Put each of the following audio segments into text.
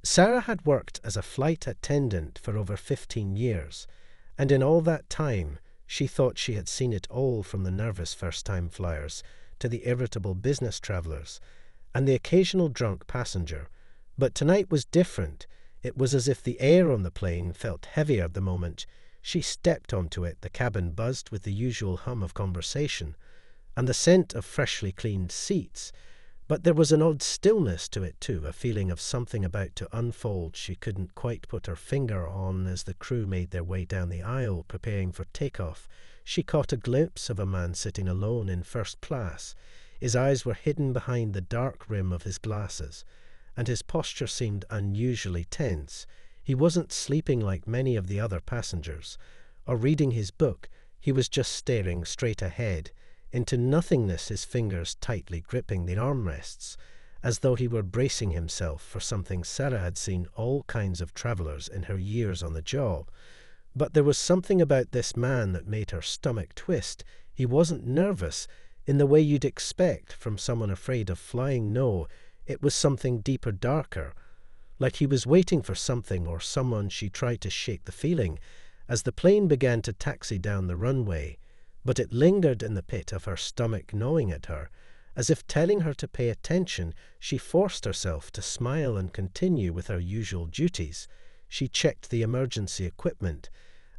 Sarah had worked as a flight attendant for over 15 years, and in all that time she thought she had seen it all, from the nervous first-time flyers to the irritable business travellers and the occasional drunk passenger. But tonight was different. It was as if the air on the plane felt heavier the moment she stepped onto it. The cabin buzzed with the usual hum of conversation and the scent of freshly cleaned seats, but there was an odd stillness to it too, a feeling of something about to unfold she couldn't quite put her finger on. As the crew made their way down the aisle, preparing for takeoff, she caught a glimpse of a man sitting alone in first class. His eyes were hidden behind the dark rim of his glasses, and his posture seemed unusually tense. He wasn't sleeping like many of the other passengers, or reading his book. He was just staring straight ahead, into nothingness, his fingers tightly gripping the armrests, as though he were bracing himself for something. Sarah had seen all kinds of travellers in her years on the job, but there was something about this man that made her stomach twist. He wasn't nervous in the way you'd expect from someone afraid of flying. No, it was something deeper, darker, like he was waiting for something or someone. She tried to shake the feeling as the plane began to taxi down the runway, but it lingered in the pit of her stomach, gnawing at her, as if telling her to pay attention. She forced herself to smile and continue with her usual duties. She checked the emergency equipment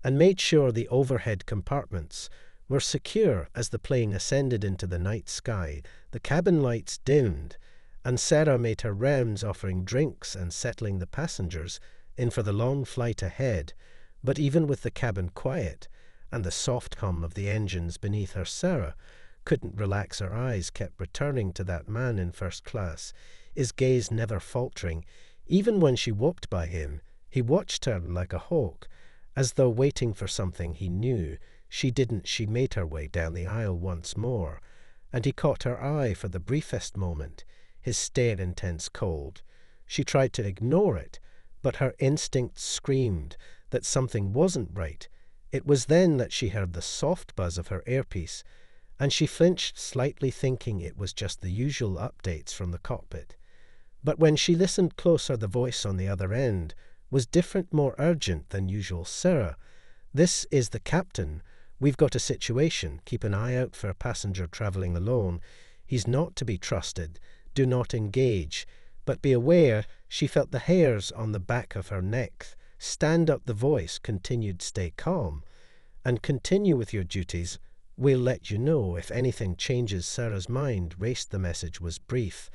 and made sure the overhead compartments were secure. As the plane ascended into the night sky, the cabin lights dimmed, and Sarah made her rounds, offering drinks and settling the passengers in for the long flight ahead. But even with the cabin quiet and the soft hum of the engines beneath her, Sarah couldn't relax. Her eyes kept returning to that man in first class, his gaze never faltering. Even when she walked by him, he watched her like a hawk, as though waiting for something he knew she didn't. She made her way down the aisle once more, and he caught her eye for the briefest moment, his stare intense, cold. She tried to ignore it, but her instincts screamed that something wasn't right. It was then that she heard the soft buzz of her earpiece, and she flinched slightly, thinking it was just the usual updates from the cockpit. But when she listened closer, the voice on the other end was different, more urgent than usual. "Sarah, this is the captain. We've got a situation. Keep an eye out for a passenger traveling alone. He's not to be trusted. Do not engage. But be aware." She felt the hairs on the back of her neck stand up. The voice continued, "Stay calm and continue with your duties. We'll let you know if anything changes." Sarah's mind raced. The message was brief,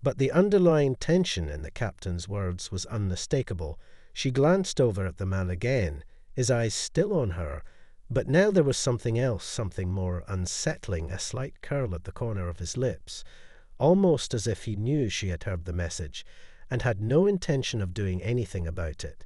but the underlying tension in the captain's words was unmistakable. She glanced over at the man again, his eyes still on her, but now there was something else, something more unsettling, a slight curl at the corner of his lips, almost as if he knew she had heard the message and had no intention of doing anything about it.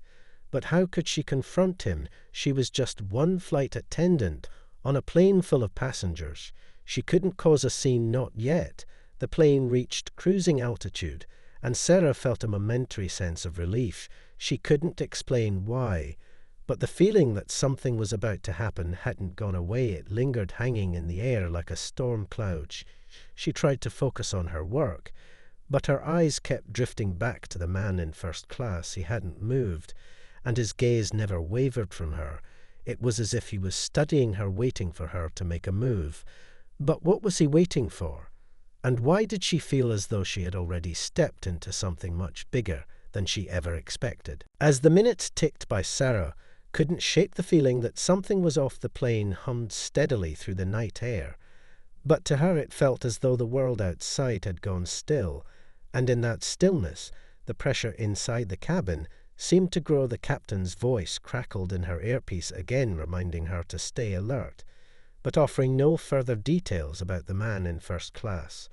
But how could she confront him? She was just one flight attendant on a plane full of passengers. She couldn't cause a scene, not yet. The plane reached cruising altitude, and Sarah felt a momentary sense of relief. She couldn't explain why, but the feeling that something was about to happen hadn't gone away. It lingered, hanging in the air like a storm cloud. She tried to focus on her work, but her eyes kept drifting back to the man in first class. He hadn't moved, and his gaze never wavered from her. It was as if he was studying her, waiting for her to make a move. But what was he waiting for? And why did she feel as though she had already stepped into something much bigger than she ever expected? As the minutes ticked by, Sarah couldn't shake the feeling that something was off. The plane hummed steadily through the night air, but to her it felt as though the world outside had gone still, and in that stillness, the pressure inside the cabin seemed to grow. The captain's voice crackled in her earpiece, again reminding her to stay alert, but offering no further details about the man in first class.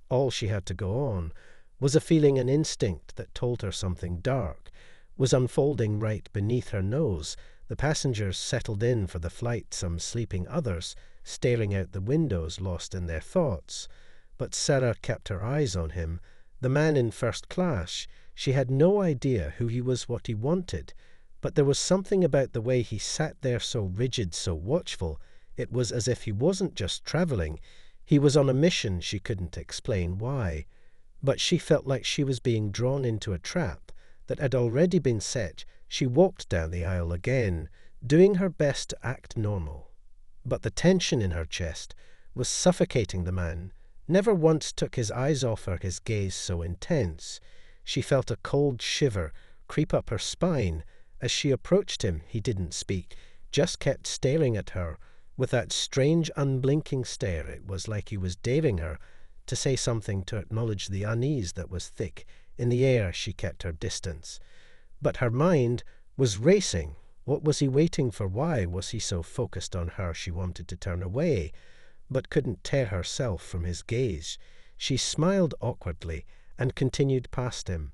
All she had to go on was a feeling, an instinct that told her something dark was unfolding right beneath her nose. The passengers settled in for the flight, some sleeping, others staring out the windows, lost in their thoughts. But Sarah kept her eyes on him, the man in first class. She had no idea who he was, what he wanted, but there was something about the way he sat there, so rigid, so watchful. It was as if he wasn't just traveling, he was on a mission. She couldn't explain why, but she felt like she was being drawn into a trap, that had already been set, she walked down the aisle again, doing her best to act normal. But the tension in her chest was suffocating the man. Never once took his eyes off her, his gaze so intense. She felt a cold shiver creep up her spine. As she approached him, he didn't speak, just kept staring at her with that strange unblinking stare. It was like he was daring her to say something, to acknowledge the unease that was thick in the air. She kept her distance. But her mind was racing. What was he waiting for? Why was he so focused on her? She wanted to turn away, but couldn't tear herself from his gaze. She smiled awkwardly and continued past him.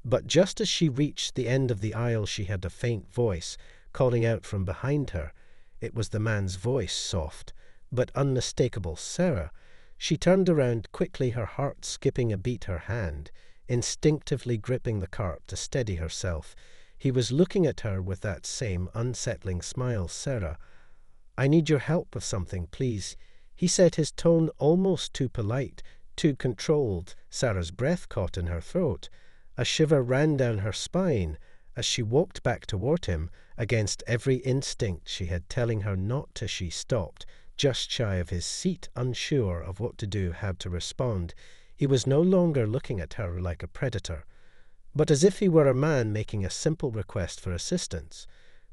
But just as she reached the end of the aisle, she heard a faint voice calling out from behind her. It was the man's voice, soft but unmistakable. Sarah. She turned around quickly, her heart skipping a beat, her hand instinctively gripping the cart to steady herself. He was looking at her with that same unsettling smile. Sarah, I need your help with something, please. He said, his tone almost too polite, too controlled. Sarah's breath caught in her throat. A shiver ran down her spine as she walked back toward him. Against every instinct she had telling her not to, she stopped, just shy of his seat, unsure of what to do, how to respond. He was no longer looking at her like a predator, but as if he were a man making a simple request for assistance.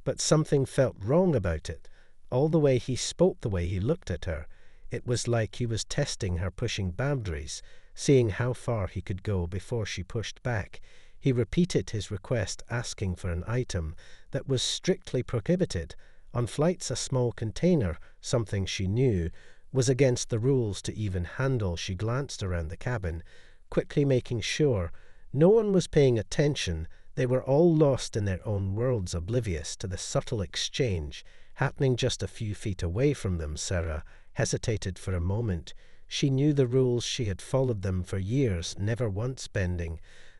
But something felt wrong about it. All the way he spoke, the way he looked at her. It was like he was testing her, pushing boundaries, seeing how far he could go before she pushed back. He repeated his request, asking for an item that was strictly prohibited. On flights, a small container, something she knew was against the rules to even handle. She glanced around the cabin, quickly making sure no one was paying attention. They were all lost in their own worlds, oblivious to the subtle exchange happening just a few feet away from them. Sarah hesitated for a moment. She knew the rules. She had followed them for years, never once bending.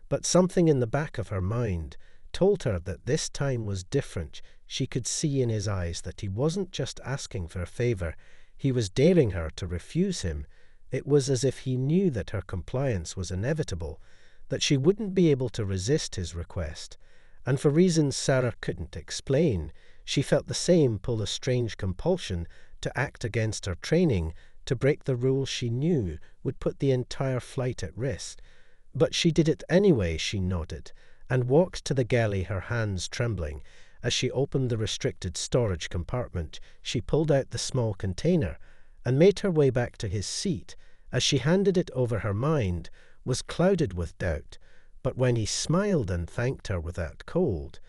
But something in the back of her mind told her that this time was different. She could see in his eyes that he wasn't just asking for a favor. He was daring her to refuse him. It was as if he knew that her compliance was inevitable, that she wouldn't be able to resist his request. And for reasons Sarah couldn't explain, she felt the same pull, a strange compulsion to act against her training, to break the rules she knew would put the entire flight at risk. But she did it anyway. She nodded and walked to the galley, her hands trembling. As she opened the restricted storage compartment, she pulled out the small container and made her way back to his seat. As she handed it over, her mind was clouded with doubt. But when he smiled and thanked her with that cold,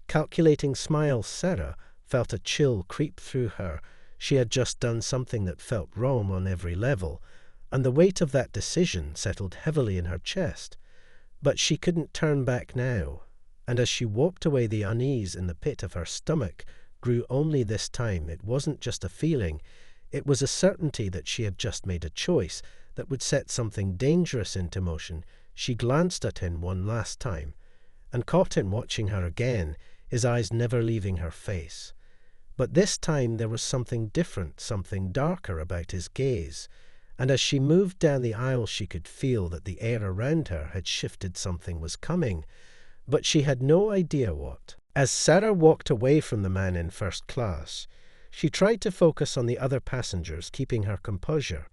calculating smile, Sarah felt a chill creep through her. She had just done something that felt wrong on every level, and the weight of that decision settled heavily in her chest. But she couldn't turn back now, and as she walked away, the unease in the pit of her stomach grew. Only this time it wasn't just a feeling, it was a certainty that she had just made a choice that would set something dangerous into motion. She glanced at him one last time, and caught him watching her again, his eyes never leaving her face. But this time there was something different, something darker about his gaze. And as she moved down the aisle, she could feel that the air around her had shifted. Something was coming, but she had no idea what. As Sarah walked away from the man in first class, she tried to focus on the other passengers, keeping her composure.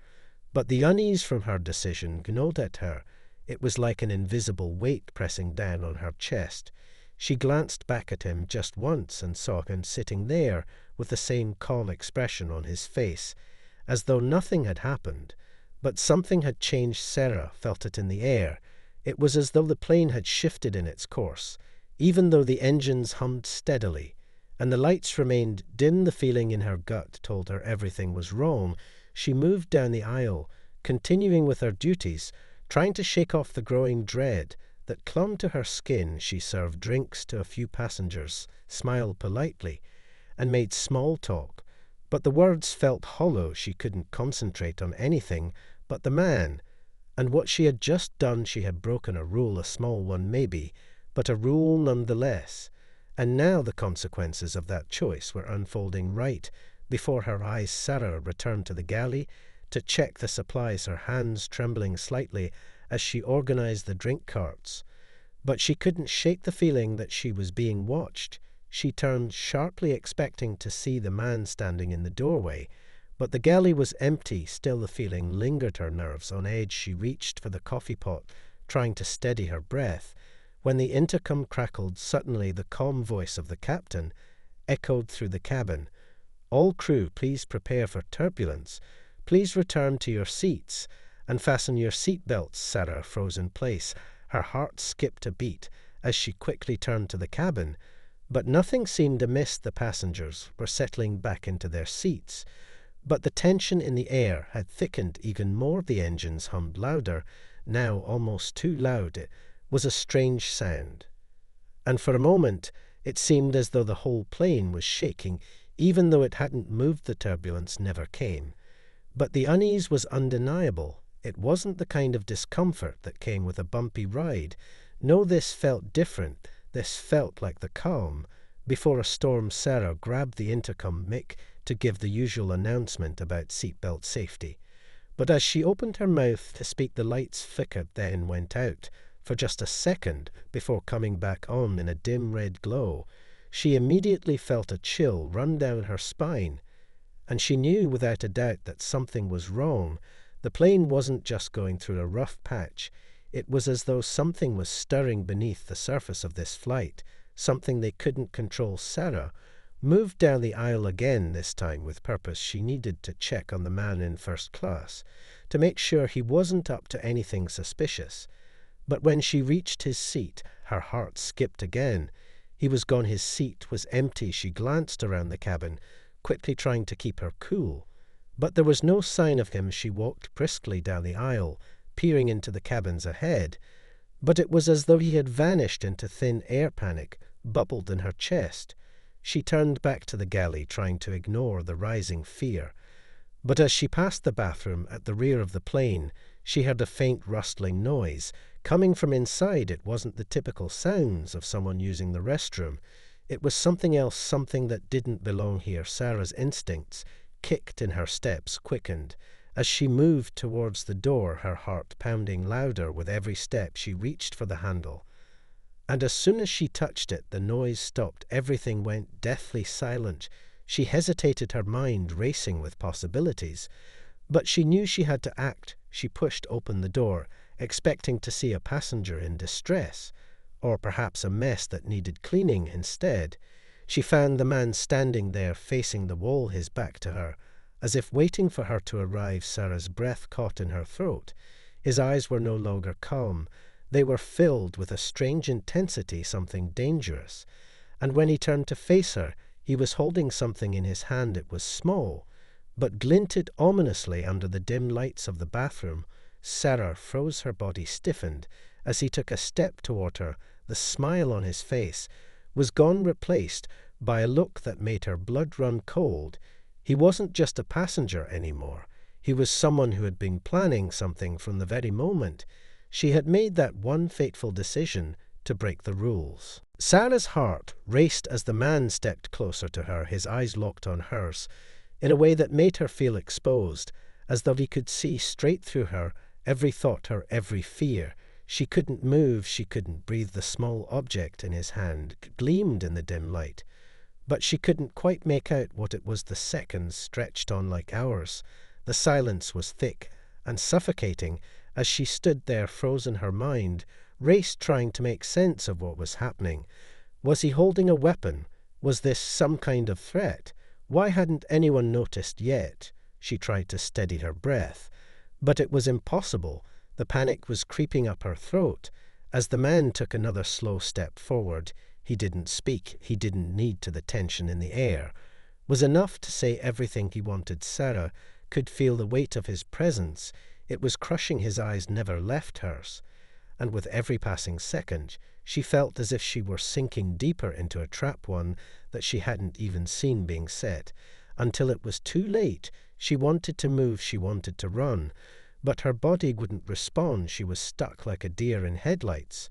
But the unease from her decision gnawed at her. It was like an invisible weight pressing down on her chest. She glanced back at him just once and saw him sitting there with the same calm expression on his face, as though nothing had happened. But something had changed. Sarah felt it in the air. It was as though the plane had shifted in its course. Even though the engines hummed steadily and the lights remained dim, the feeling in her gut told her everything was wrong. She moved down the aisle, continuing with her duties, trying to shake off the growing dread that clung to her skin. She served drinks to a few passengers, smiled politely, and made small talk. But the words felt hollow. She couldn't concentrate on anything but the man and what she had just done. She had broken a rule, a small one maybe, but a rule nonetheless. And now the consequences of that choice were unfolding right before her eyes. Sarah returned to the galley to check the supplies, her hands trembling slightly as she organized the drink carts. But she couldn't shake the feeling that she was being watched. She turned sharply, expecting to see the man standing in the doorway. But the galley was empty. Still the feeling lingered, her nerves on edge. She reached for the coffee pot, trying to steady her breath. When the intercom crackled, suddenly the calm voice of the captain echoed through the cabin. "All crew, please prepare for turbulence. Please return to your seats and fasten your seat belts." Sarah froze in place. Her heart skipped a beat as she quickly turned to the cabin. But nothing seemed amiss. The passengers were settling back into their seats. But the tension in the air had thickened even more. The engines hummed louder, now almost too loud. It was a strange sound. And for a moment it seemed as though the whole plane was shaking. Even though it hadn't moved, the turbulence never came. But the unease was undeniable. It wasn't the kind of discomfort that came with a bumpy ride. No, this felt different. This felt like the calm before a storm. Sarah grabbed the intercom mic to give the usual announcement about seatbelt safety. But as she opened her mouth to speak, the lights flickered, then went out for just a second before coming back on in a dim red glow. She immediately felt a chill run down her spine, and she knew without a doubt that something was wrong. The plane wasn't just going through a rough patch. It was as though something was stirring beneath the surface of this flight, something they couldn't control. Sarah moved down the aisle again, this time with purpose. She needed to check on the man in first class to make sure he wasn't up to anything suspicious. But when she reached his seat, her heart skipped again. He was gone. His seat was empty. She glanced around the cabin, quickly trying to keep her cool. But there was no sign of him. She walked briskly down the aisle, peering into the cabins ahead. But it was as though he had vanished into thin air. Panic bubbled in her chest. She turned back to the galley, trying to ignore the rising fear. But as she passed the bathroom at the rear of the plane, she heard a faint rustling noise. Coming from inside, it wasn't the typical sounds of someone using the restroom. It was something else, something that didn't belong here. Sarah's instincts kicked in, her steps quickened. As she moved towards the door, her heart pounding louder with every step, she reached for the handle. And as soon as she touched it, the noise stopped. Everything went deathly silent. She hesitated, her mind racing with possibilities. But she knew she had to act. She pushed open the door, expecting to see a passenger in distress, or perhaps a mess that needed cleaning. Instead, she found the man standing there facing the wall, his back to her, as if waiting for her to arrive. Sarah's breath caught in her throat. His eyes were no longer calm. They were filled with a strange intensity, something dangerous. And when he turned to face her, he was holding something in his hand. It was small, but glinted ominously under the dim lights of the bathroom. Sarah froze, her body stiffened. As he took a step toward her, the smile on his face was gone, replaced by a look that made her blood run cold. He wasn't just a passenger anymore. He was someone who had been planning something from the very moment she had made that one fateful decision to break the rules. Sarah's heart raced as the man stepped closer to her, his eyes locked on hers, in a way that made her feel exposed, as though he could see straight through her, every thought, her every fear. She couldn't move, she couldn't breathe. The small object in his hand gleamed in the dim light, but she couldn't quite make out what it was. The seconds stretched on like hours. The silence was thick and suffocating. As she stood there, frozen, her mind raced, trying to make sense of what was happening. Was he holding a weapon? Was this some kind of threat? Why hadn't anyone noticed yet? She tried to steady her breath, but it was impossible. The panic was creeping up her throat. As the man took another slow step forward, he didn't speak. He didn't need to. The tension in the air was enough to say everything he wanted. Sarah could feel the weight of his presence. It was crushing. His eyes never left hers, and with every passing second, she felt as if she were sinking deeper into a trap, one that she hadn't even seen being set, until it was too late. She wanted to move, she wanted to run, but her body wouldn't respond. She was stuck like a deer in headlights.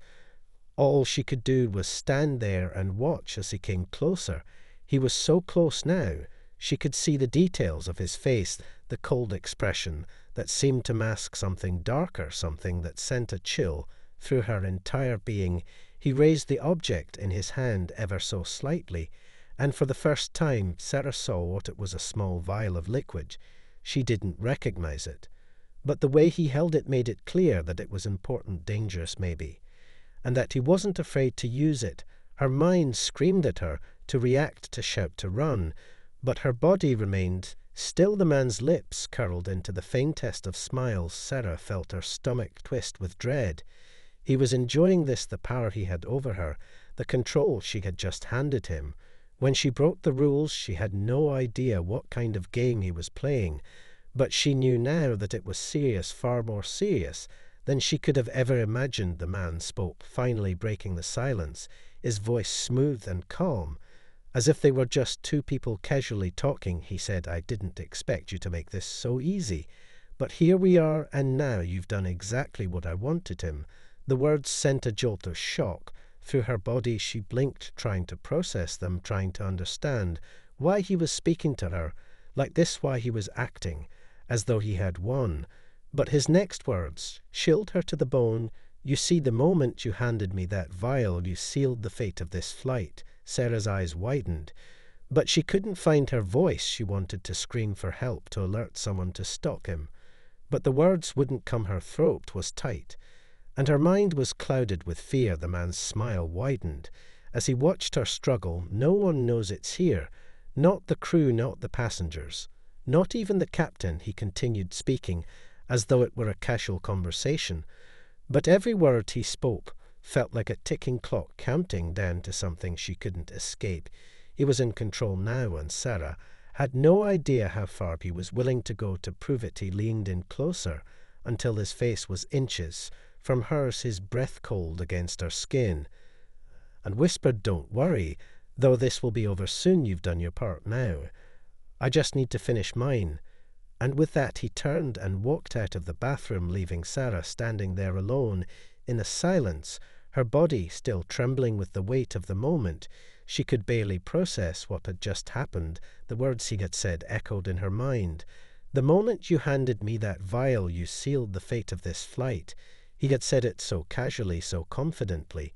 All she could do was stand there and watch as he came closer. He was so close now. She could see the details of his face, the cold expression that seemed to mask something darker, something that sent a chill through her entire being. He raised the object in his hand ever so slightly, and for the first time Sarah saw what it was, a small vial of liquid. She didn't recognize it, but the way he held it made it clear that it was important, dangerous maybe, and that he wasn't afraid to use it. Her mind screamed at her to react, to shout, to run, but her body remained still. The man's lips curled into the faintest of smiles. Sarah felt her stomach twist with dread. He was enjoying this, the power he had over her, the control she had just handed him. When she broke the rules, she had no idea what kind of game he was playing, but she knew now that it was serious, far more serious than she could have ever imagined. The man spoke, finally breaking the silence, his voice smooth and calm, as if they were just two people casually talking. He said, "I didn't expect you to make this so easy, but here we are, and now you've done exactly what I wanted him." The words sent a jolt of shock through her body. She blinked, trying to process them, trying to understand why he was speaking to her like this, why he was acting as though he had won. But his next words chilled her to the bone. "You see, the moment you handed me that vial, you sealed the fate of this flight." Sarah's eyes widened, but she couldn't find her voice. She wanted to scream for help, to alert someone to stop him, but the words wouldn't come. Her throat was tight, and her mind was clouded with fear. The man's smile widened as he watched her struggle. "No one knows it's here. Not the crew, not the passengers, not even the captain." He continued speaking as though it were a casual conversation, but every word he spoke felt like a ticking clock counting down to something she couldn't escape. He was in control now, and Sarah had no idea how far he was willing to go to prove it. He leaned in closer until his face was inches from hers, his breath cold against her skin, and whispered, "Don't worry, though this will be over soon. You've done your part now. I just need to finish mine." And with that he turned and walked out of the bathroom, leaving Sarah standing there alone in a silence, her body still trembling with the weight of the moment. She could barely process what had just happened. The words he had said echoed in her mind. "The moment you handed me that vial, you sealed the fate of this flight." He had said it so casually, so confidently.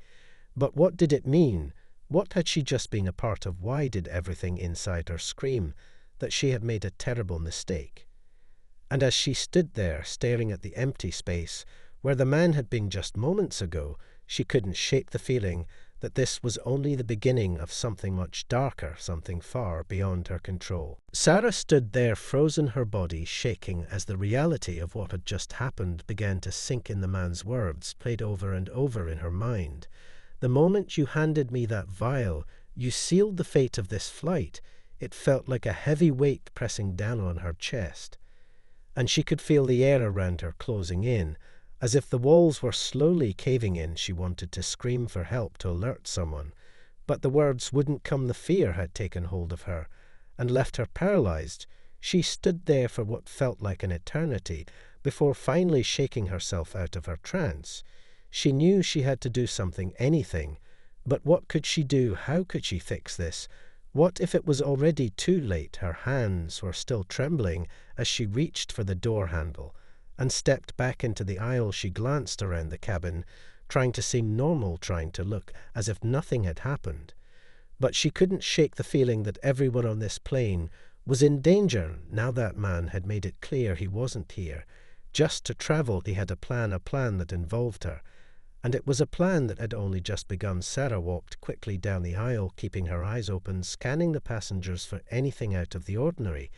But what did it mean? What had she just been a part of? Why did everything inside her scream that she had made a terrible mistake? And as she stood there, staring at the empty space where the man had been just moments ago, she couldn't shake the feeling that this was only the beginning of something much darker, something far beyond her control. Sarah stood there, frozen, her body shaking as the reality of what had just happened began to sink in. The man's words played over and over in her mind. "The moment you handed me that vial, you sealed the fate of this flight." It felt like a heavy weight pressing down on her chest, and she could feel the air around her closing in, as if the walls were slowly caving in. She wanted to scream for help, to alert someone, but the words wouldn't come. The fear had taken hold of her and left her paralyzed. She stood there for what felt like an eternity before finally shaking herself out of her trance. She knew she had to do something, anything, but what could she do? How could she fix this? What if it was already too late? Her hands were still trembling as she reached for the door handle and stepped back into the aisle. She glanced around the cabin, trying to seem normal, trying to look as if nothing had happened. But she couldn't shake the feeling that everyone on this plane was in danger. Now that man had made it clear he wasn't here just to travel. He had a plan that involved her, and it was a plan that had only just begun. Sarah walked quickly down the aisle, keeping her eyes open, scanning the passengers for anything out of the ordinary.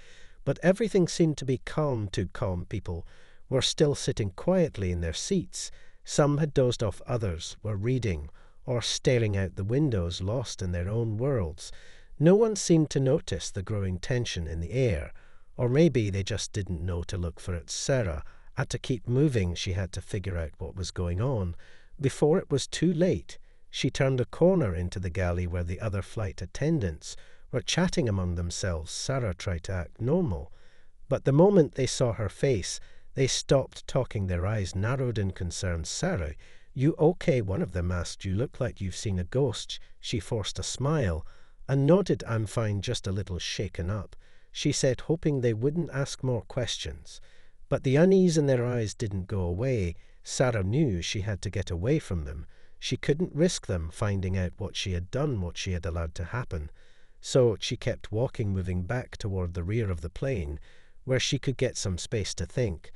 But everything seemed to be calm, too calm. People were still sitting quietly in their seats. Some had dozed off, others were reading or staring out the windows, lost in their own worlds. No one seemed to notice the growing tension in the air, or maybe they just didn't know to look for it. Sarah had to keep moving. She had to figure out what was going on before it was too late. She turned a corner into the galley where the other flight attendants were chatting among themselves. Sarah tried to act normal, but the moment they saw her face, they stopped talking. Their eyes narrowed in concern. "Sarah, you okay?" one of them asked. "You look like you've seen a ghost." She forced a smile and nodded. "I'm fine, just a little shaken up," she said, hoping they wouldn't ask more questions. But the unease in their eyes didn't go away. Sarah knew she had to get away from them. She couldn't risk them finding out what she had done, what she had allowed to happen. So she kept walking, moving back toward the rear of the plane, where she could get some space to think.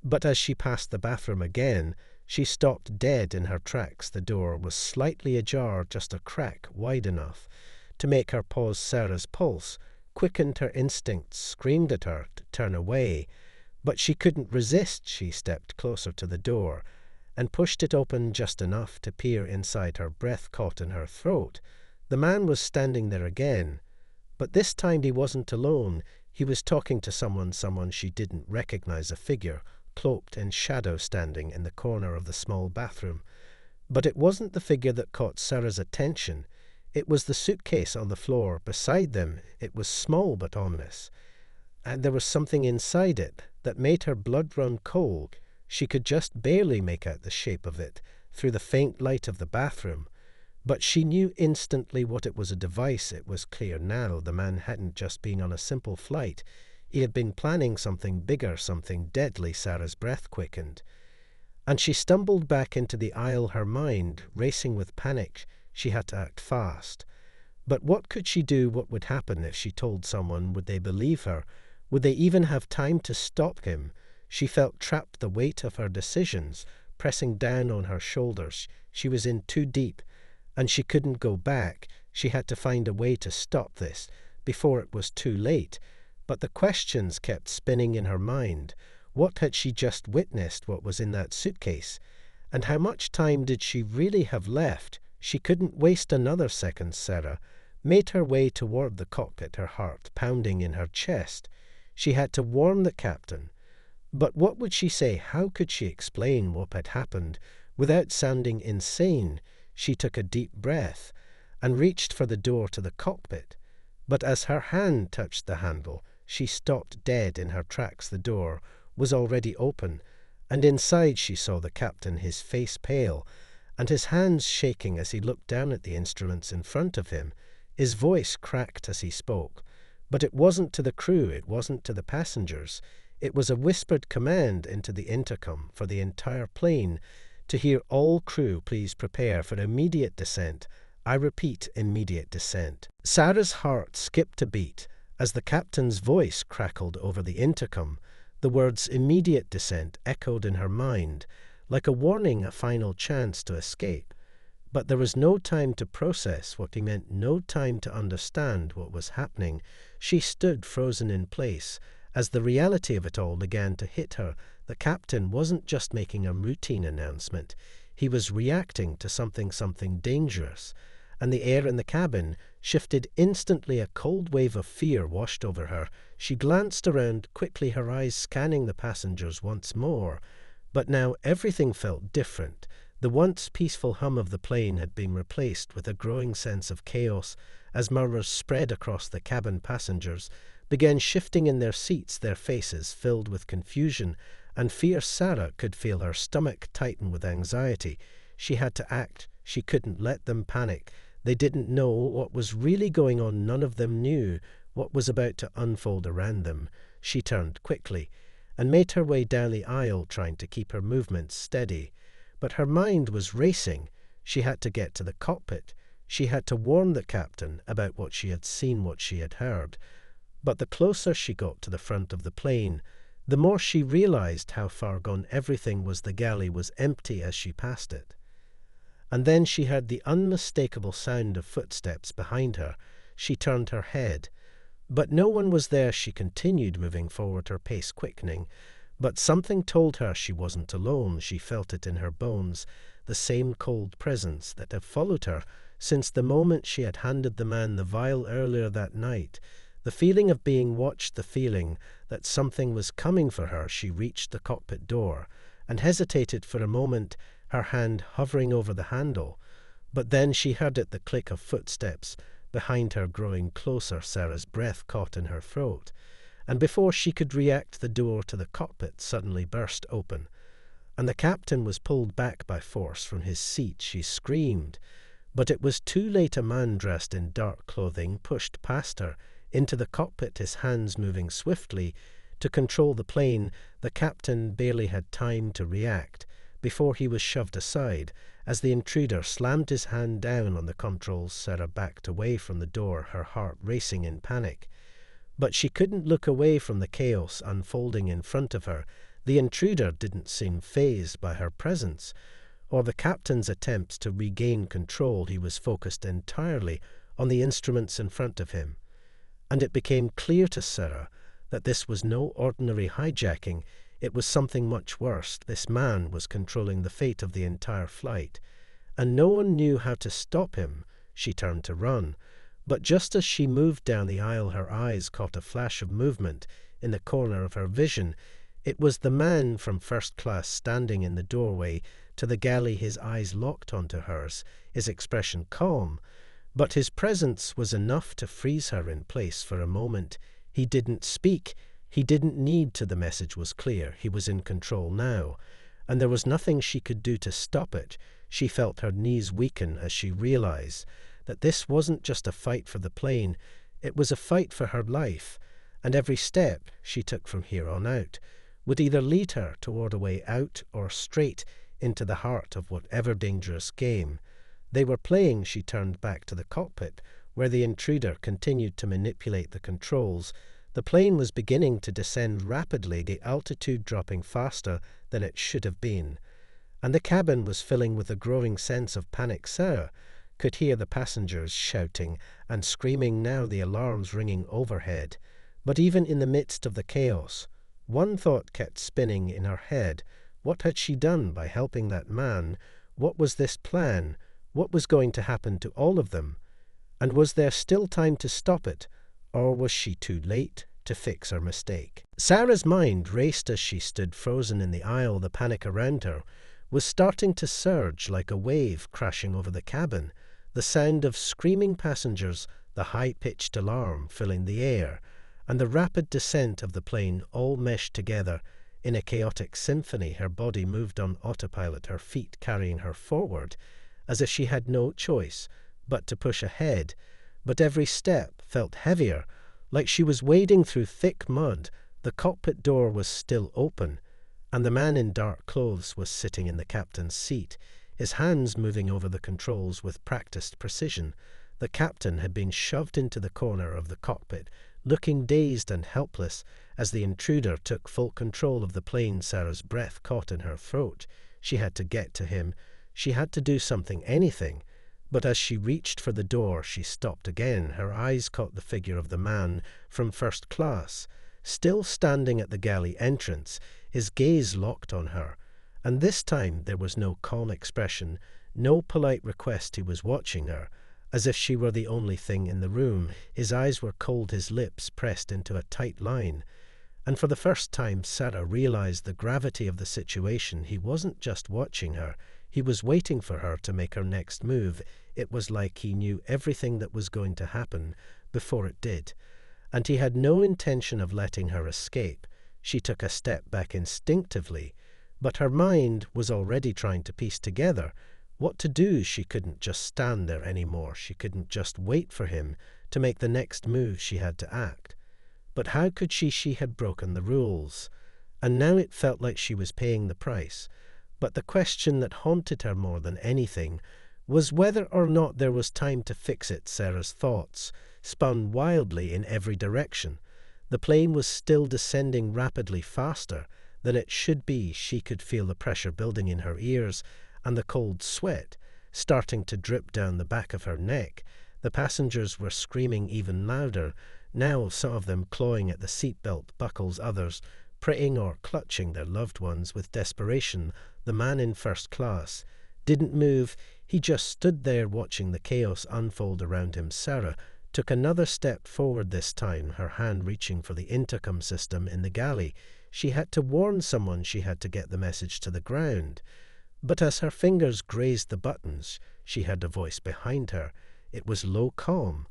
But as she passed the bathroom again, she stopped dead in her tracks. The door was slightly ajar, just a crack wide enough to make her pause. Sarah's pulse quickened, her instincts screamed at her to turn away, but she couldn't resist. She stepped closer to the door and pushed it open just enough to peer inside. Her breath caught in her throat. The man was standing there again, but this time he wasn't alone. He was talking to someone she didn't recognize, a figure cloaked in shadow standing in the corner of the small bathroom. But it wasn't the figure that caught Sarah's attention. It was the suitcase on the floor beside them. It was small but ominous, and there was something inside it that made her blood run cold. She could just barely make out the shape of it through the faint light of the bathroom, but she knew instantly what it was. A device. It was clear now. The man hadn't just been on a simple flight. He had been planning something bigger, something deadly. Sarah's breath quickened, and she stumbled back into the aisle, her mind racing with panic. She had to act fast. But what could she do? What would happen if she told someone? Would they believe her? Would they even have time to stop him? She felt trapped, the weight of her decisions pressing down on her shoulders. She was in too deep, and she couldn't go back. She had to find a way to stop this before it was too late. But the questions kept spinning in her mind. What had she just witnessed? What was in that suitcase? And how much time did she really have left? She couldn't waste another second. Sarah made her way toward the cockpit, her heart pounding in her chest. She had to warn the captain. But what would she say? How could she explain what had happened without sounding insane? She took a deep breath and reached for the door to the cockpit. But as her hand touched the handle, she stopped dead in her tracks. The door was already open, and inside she saw the captain, his face pale and his hands shaking as he looked down at the instruments in front of him. His voice cracked as he spoke, but it wasn't to the crew, it wasn't to the passengers. It was a whispered command into the intercom for the entire plane to hear: all crew, please prepare for immediate descent. I repeat, immediate descent. Sarah's heart skipped a beat as the captain's voice crackled over the intercom. The words immediate descent echoed in her mind like a warning, a final chance to escape. But there was no time to process what he meant, no time to understand what was happening. She stood frozen in place as the reality of it all began to hit her. The captain wasn't just making a routine announcement. He was reacting to something dangerous, and the air in the cabin shifted instantly. A cold wave of fear washed over her. She glanced around quickly, her eyes scanning the passengers once more. But now everything felt different. The once peaceful hum of the plane had been replaced with a growing sense of chaos as murmurs spread across the cabin. Passengers began shifting in their seats, their faces filled with confusion and fear. Sarah could feel her stomach tighten with anxiety. She had to act. She couldn't let them panic. They didn't know what was really going on. None of them knew what was about to unfold around them. She turned quickly and made her way down the aisle, trying to keep her movements steady. But her mind was racing. She had to get to the cockpit. She had to warn the captain about what she had seen, what she had heard. But the closer she got to the front of the plane, the more she realized how far gone everything was. The galley was empty as she passed it. And then she heard the unmistakable sound of footsteps behind her. She turned her head, but no one was there. She continued moving forward, her pace quickening. But something told her she wasn't alone. She felt it in her bones, the same cold presence that had followed her since the moment she had handed the man the vial earlier that night. The feeling of being watched, the feeling that something was coming for her. She reached the cockpit door and hesitated for a moment, her hand hovering over the handle. But then she heard it, the click of footsteps behind her growing closer. Sarah's breath caught in her throat, and before she could react, the door to the cockpit suddenly burst open, and the captain was pulled back by force from his seat. She screamed, but it was too late. A man dressed in dark clothing pushed past her into the cockpit, his hands moving swiftly to control the plane. The captain barely had time to react before he was shoved aside. As the intruder slammed his hand down on the controls, Sarah backed away from the door, her heart racing in panic. But she couldn't look away from the chaos unfolding in front of her. The intruder didn't seem fazed by her presence, or the captain's attempts to regain control. He was focused entirely on the instruments in front of him. And it became clear to Sarah that this was no ordinary hijacking. It was something much worse. This man was controlling the fate of the entire flight, and no one knew how to stop him. She turned to run, but just as she moved down the aisle, her eyes caught a flash of movement in the corner of her vision. It was the man from first class standing in the doorway to the galley, his eyes locked onto hers, his expression calm. But his presence was enough to freeze her in place for a moment. He didn't speak. He didn't need to. The message was clear. He was in control now, and there was nothing she could do to stop it. She felt her knees weaken as she realized that this wasn't just a fight for the plane. It was a fight for her life, and every step she took from here on out would either lead her toward a way out or straight into the heart of whatever dangerous game they were playing. She turned back to the cockpit, where the intruder continued to manipulate the controls. The plane was beginning to descend rapidly, the altitude dropping faster than it should have been, and the cabin was filling with a growing sense of panic. Sarah could hear the passengers shouting and screaming, now the alarms ringing overhead. But even in the midst of the chaos, one thought kept spinning in her head. What had she done by helping that man? What was this plan? What was going to happen to all of them? And was there still time to stop it, or was she too late to fix her mistake? Sarah's mind raced as she stood frozen in the aisle. The panic around her was starting to surge like a wave crashing over the cabin. The sound of screaming passengers, the high-pitched alarm filling the air, and the rapid descent of the plane all meshed together in a chaotic symphony. Her body moved on autopilot, her feet carrying her forward, as if she had no choice but to push ahead. But every step felt heavier, like she was wading through thick mud. The cockpit door was still open, and the man in dark clothes was sitting in the captain's seat, his hands moving over the controls with practiced precision. The captain had been shoved into the corner of the cockpit, looking dazed and helpless as the intruder took full control of the plane. Sarah's breath caught in her throat. She had to get to him. She had to do something, anything. But as she reached for the door, she stopped again. Her eyes caught the figure of the man from first class, still standing at the galley entrance, his gaze locked on her. And this time there was no calm expression, no polite request. He was watching her, as if she were the only thing in the room. His eyes were cold, his lips pressed into a tight line. And for the first time, Sarah realized the gravity of the situation. He wasn't just watching her. He was waiting for her to make her next move. It was like he knew everything that was going to happen before it did, and he had no intention of letting her escape. She took a step back instinctively, but her mind was already trying to piece together what to do. She couldn't just stand there anymore. She couldn't just wait for him to make the next move. She had to act. But how could she? She had broken the rules, and now it felt like she was paying the price. But the question that haunted her more than anything was whether or not there was time to fix it. Sarah's thoughts spun wildly in every direction. The plane was still descending rapidly, faster than it should be. She could feel the pressure building in her ears and the cold sweat starting to drip down the back of her neck. The passengers were screaming even louder, now some of them clawing at the seatbelt buckles, others praying or clutching their loved ones with desperation. The man in first class didn't move. He just stood there watching the chaos unfold around him. Sarah took another step forward, this time her hand reaching for the intercom system in the galley. She had to warn someone. She had to get the message to the ground. But as her fingers grazed the buttons, she heard a voice behind her. It was low, calm,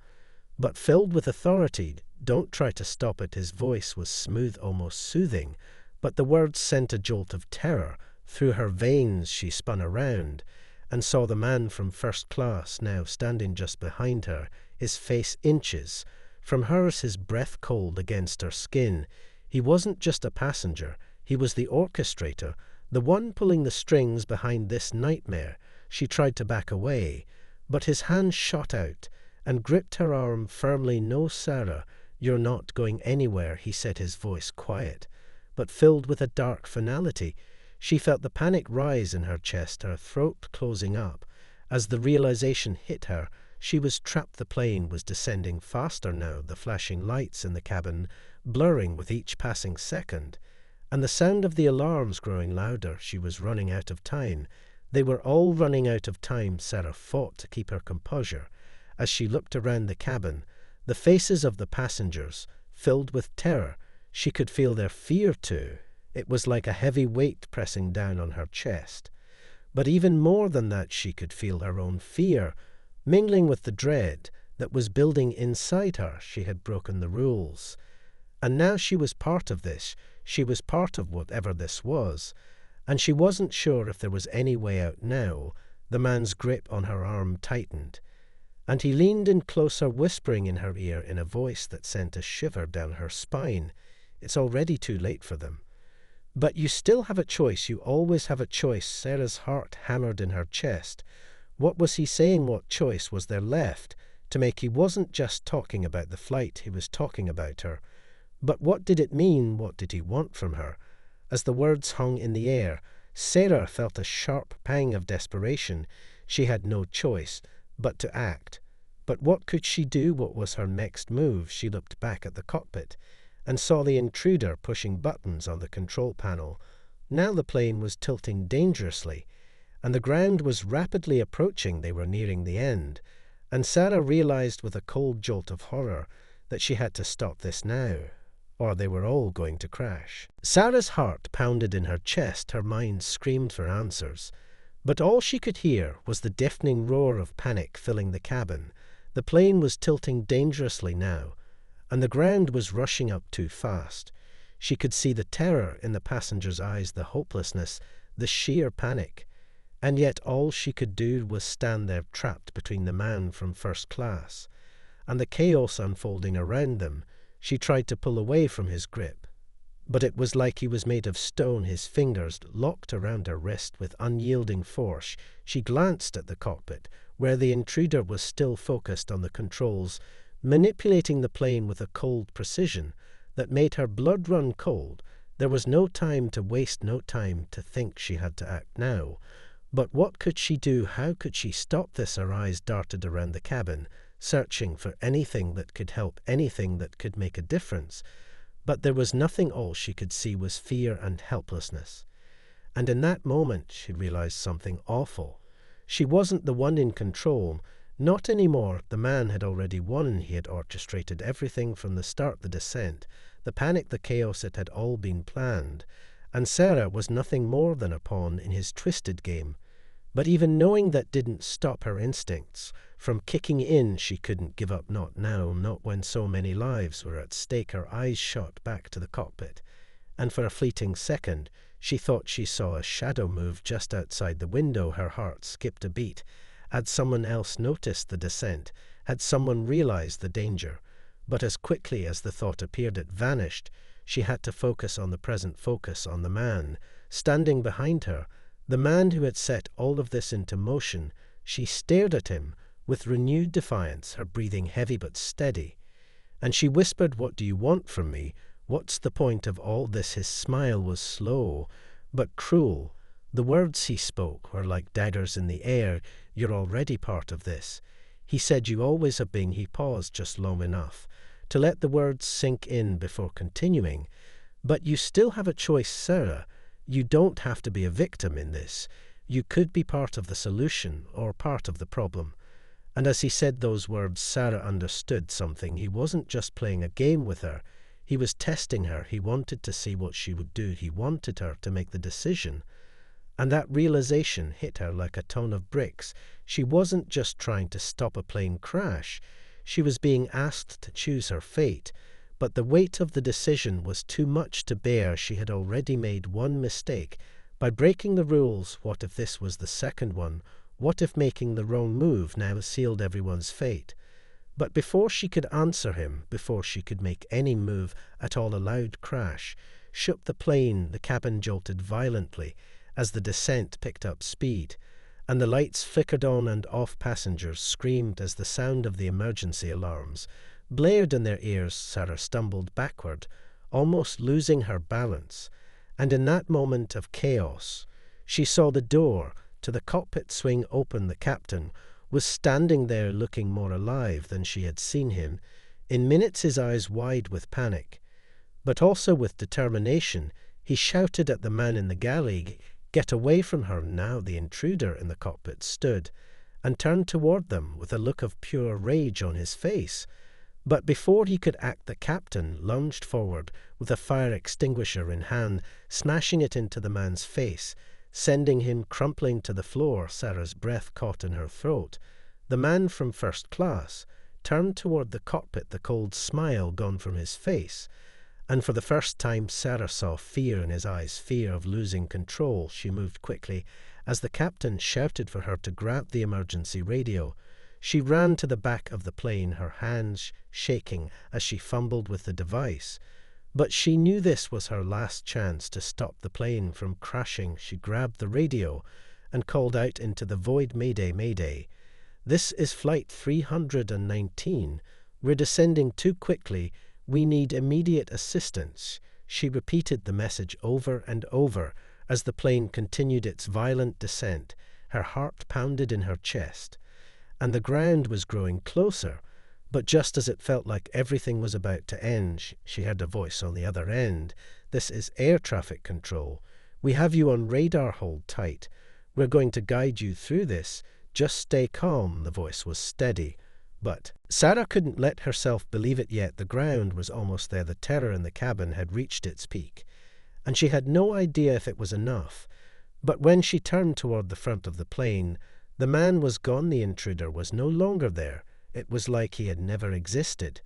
but filled with authority. Don't try to stop it. His voice was smooth, almost soothing, but the words sent a jolt of terror through her veins. She spun around and saw the man from first class now standing just behind her, his face inches from hers, his breath cold against her skin. He wasn't just a passenger. He was the orchestrator, the one pulling the strings behind this nightmare. She tried to back away, but his hand shot out and gripped her arm firmly. "No, Sarah, you're not going anywhere," he said, his voice quiet, but filled with a dark finality. She felt the panic rise in her chest, her throat closing up. As the realization hit her, she was trapped. The plane was descending faster now, the flashing lights in the cabin blurring with each passing second, and the sound of the alarms growing louder. She was running out of time. They were all running out of time. Sarah fought to keep her composure. As she looked around the cabin, the faces of the passengers filled with terror. She could feel their fear too. It was like a heavy weight pressing down on her chest. But even more than that, she could feel her own fear, mingling with the dread that was building inside her. She had broken the rules. And now she was part of this. She was part of whatever this was. And she wasn't sure if there was any way out now. The man's grip on her arm tightened, and he leaned in closer, whispering in her ear in a voice that sent a shiver down her spine. "It's already too late for them. But you still have a choice. You always have a choice." Sarah's heart hammered in her chest. What was he saying? What choice was there left to make? He wasn't just talking about the flight. He was talking about her. But what did it mean? What did he want from her? As the words hung in the air, Sarah felt a sharp pang of desperation. She had no choice but to act. But what could she do? What was her next move? She looked back at the cockpit and saw the intruder pushing buttons on the control panel. Now the plane was tilting dangerously, and the ground was rapidly approaching. They were nearing the end, and Sarah realized with a cold jolt of horror that she had to stop this now, or they were all going to crash. Sarah's heart pounded in her chest. Her mind screamed for answers. But all she could hear was the deafening roar of panic filling the cabin. The plane was tilting dangerously now, and the ground was rushing up too fast. She could see the terror in the passengers' eyes, the hopelessness, the sheer panic. And yet all she could do was stand there, trapped between the man from first class and the chaos unfolding around them. She tried to pull away from his grip, but it was like he was made of stone. His fingers locked around her wrist with unyielding force. She glanced at the cockpit, where the intruder was still focused on the controls, manipulating the plane with a cold precision that made her blood run cold. There was no time to waste, no time to think. She had to act now. But what could she do? How could she stop this? Her eyes darted around the cabin, searching for anything that could help, anything that could make a difference. But there was nothing. All she could see was fear and helplessness. And in that moment, she realized something awful. She wasn't the one in control. Not anymore. The man had already won. He had orchestrated everything from the start, the descent, the panic, the chaos. It had all been planned. And Sarah was nothing more than a pawn in his twisted game. But even knowing that didn't stop her instincts from kicking in. She couldn't give up. Not now, not when so many lives were at stake. Her eyes shot back to the cockpit, and for a fleeting second she thought she saw a shadow move just outside the window. Her heart skipped a beat. Had someone else noticed the descent? Had someone realized the danger? But as quickly as the thought appeared, it vanished. She had to focus on the present, focus on the man standing behind her, the man who had set all of this into motion. She stared at him with renewed defiance, her breathing heavy but steady. And she whispered, "What do you want from me? What's the point of all this?" His smile was slow but cruel. The words he spoke were like daggers in the air. "You're already part of this," he said. "You always have been." He paused just long enough to let the words sink in before continuing. "But you still have a choice, Sarah. You don't have to be a victim in this. You could be part of the solution or part of the problem." And as he said those words, Sarah understood something. He wasn't just playing a game with her. He was testing her. He wanted to see what she would do. He wanted her to make the decision. And that realization hit her like a ton of bricks. She wasn't just trying to stop a plane crash. She was being asked to choose her fate. But the weight of the decision was too much to bear. She had already made one mistake. By breaking the rules, what if this was the second one? What if making the wrong move now sealed everyone's fate? But before she could answer him, before she could make any move at all, a loud crash shook the plane. The cabin jolted violently, as the descent picked up speed, and the lights flickered on and off. Passengers screamed as the sound of the emergency alarms blared in their ears. Sarah stumbled backward, almost losing her balance, and in that moment of chaos, she saw the door to the cockpit swing open. The captain was standing there looking more alive than she had seen him. In minutes, his eyes wide with panic, but also with determination. He shouted at the man in the galley, "Get away from her!" Now the intruder in the cockpit stood and turned toward them with a look of pure rage on his face. But before he could act, the captain lunged forward with a fire extinguisher in hand, smashing it into the man's face, sending him crumpling to the floor. Sarah's breath caught in her throat. The man from first class turned toward the cockpit, the cold smile gone from his face, and for the first time Sarah saw fear in his eyes, fear of losing control. She moved quickly as the captain shouted for her to grab the emergency radio. She ran to the back of the plane, her hands shaking as she fumbled with the device. But she knew this was her last chance to stop the plane from crashing. She grabbed the radio and called out into the void, "Mayday, Mayday. This is Flight 319. We're descending too quickly. We need immediate assistance." She repeated the message over and over as the plane continued its violent descent. Her heart pounded in her chest, and the ground was growing closer. But just as it felt like everything was about to end, she heard a voice on the other end. "This is air traffic control. We have you on radar. Hold tight. We're going to guide you through this. Just stay calm." The voice was steady, but Sarah couldn't let herself believe it yet. The ground was almost there. The terror in the cabin had reached its peak, and she had no idea if it was enough. But when she turned toward the front of the plane, the man was gone. The intruder was no longer there. It was like he had never existed.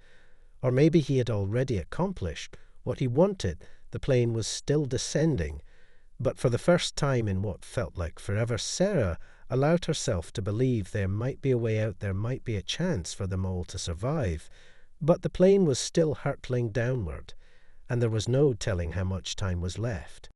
Or maybe he had already accomplished what he wanted. The plane was still descending. But for the first time in what felt like forever, Sarah allowed herself to believe there might be a way out, there might be a chance for them all to survive. But the plane was still hurtling downward, and there was no telling how much time was left.